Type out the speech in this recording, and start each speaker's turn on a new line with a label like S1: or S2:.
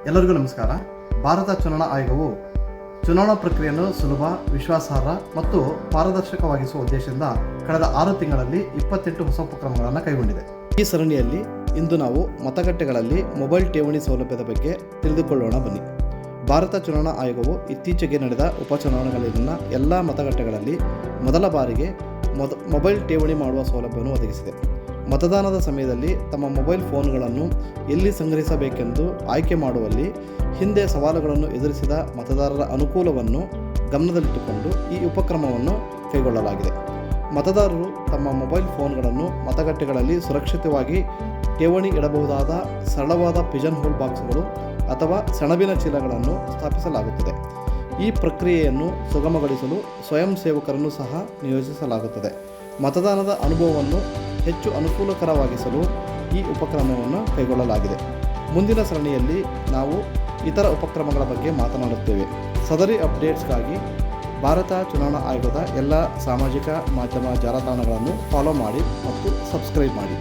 S1: ಎಲ್ಲರಿಗೂ ನಮಸ್ಕಾರ. ಭಾರತ ಚುನಾವಣಾ ಆಯೋಗವು ಚುನಾವಣಾ ಪ್ರಕ್ರಿಯೆಯನ್ನು ಸುಲಭ, ವಿಶ್ವಾಸಾರ್ಹ ಮತ್ತು ಪಾರದರ್ಶಕವಾಗಿಸುವ ಉದ್ದೇಶದಿಂದ ಕಳೆದ 6 ತಿಂಗಳಲ್ಲಿ 28 ಹೊಸ ಉಪಕ್ರಮಗಳನ್ನು ಕೈಗೊಂಡಿದೆ. ಈ ಸರಣಿಯಲ್ಲಿ ಇಂದು ನಾವು ಮತಗಟ್ಟೆಗಳಲ್ಲಿ ಮೊಬೈಲ್ ಠೇವಣಿ ಸೌಲಭ್ಯದ ಬಗ್ಗೆ ತಿಳಿದುಕೊಳ್ಳೋಣ ಬನ್ನಿ. ಭಾರತ ಚುನಾವಣಾ ಆಯೋಗವು ಇತ್ತೀಚೆಗೆ ನಡೆದ ಉಪಚುನಾವಣೆಗಳಲ್ಲಿನ ಎಲ್ಲ ಮತಗಟ್ಟೆಗಳಲ್ಲಿ ಮೊದಲ ಬಾರಿಗೆ ಮೊಬೈಲ್ ಠೇವಣಿ ಮಾಡುವ ಸೌಲಭ್ಯವನ್ನು ಒದಗಿಸಿದೆ. ಮತದಾನದ ಸಮಯದಲ್ಲಿ ತಮ್ಮ ಮೊಬೈಲ್ ಫೋನ್ಗಳನ್ನು ಎಲ್ಲಿ ಸಂಗ್ರಹಿಸಬೇಕೆಂದು ಆಯ್ಕೆ ಮಾಡುವಲ್ಲಿ ಹಿಂದೆ ಸವಾಲುಗಳನ್ನು ಎದುರಿಸಿದ ಮತದಾರರ ಅನುಕೂಲವನ್ನು ಗಮನದಲ್ಲಿಟ್ಟುಕೊಂಡು ಈ ಉಪಕ್ರಮವನ್ನು ಕೈಗೊಳ್ಳಲಾಗಿದೆ. ಮತದಾರರು ತಮ್ಮ ಮೊಬೈಲ್ ಫೋನ್ಗಳನ್ನು ಮತಗಟ್ಟೆಗಳಲ್ಲಿ ಸುರಕ್ಷಿತವಾಗಿ ಠೇವಣಿ ಇಡಬಹುದಾದ ಸರಳವಾದ ಪಿಜನ್ ಹೋಲ್ ಬಾಕ್ಸ್ಗಳು ಅಥವಾ ಸೆಣಬಿನ ಚೀಲಗಳನ್ನು ಸ್ಥಾಪಿಸಲಾಗುತ್ತದೆ. ಈ ಪ್ರಕ್ರಿಯೆಯನ್ನು ಸುಗಮಗೊಳಿಸಲು ಸ್ವಯಂ ಸೇವಕರನ್ನು ಸಹ ನಿಯೋಜಿಸಲಾಗುತ್ತದೆ. ಮತದಾನದ ಅನುಭವವನ್ನು ಹೆಚ್ಚು ಅನುಕೂಲಕರವಾಗಿಸಲು ಈ ಉಪಕ್ರಮವನ್ನು ಕೈಗೊಳ್ಳಲಾಗಿದೆ. ಮುಂದಿನ ಸರಣಿಯಲ್ಲಿ ನಾವು ಇತರ ಉಪಕ್ರಮಗಳ ಬಗ್ಗೆ ಮಾತನಾಡುತ್ತೇವೆ. ಸದರಿ ಅಪ್ಡೇಟ್ಸ್ಗಾಗಿ ಭಾರತ ಚುನಾವಣಾ ಆಯೋಗದ ಎಲ್ಲ ಸಾಮಾಜಿಕ ಮಾಧ್ಯಮ ಜಾಲತಾಣಗಳನ್ನು ಫಾಲೋ ಮಾಡಿ ಮತ್ತು ಸಬ್ಸ್ಕ್ರೈಬ್ ಮಾಡಿ.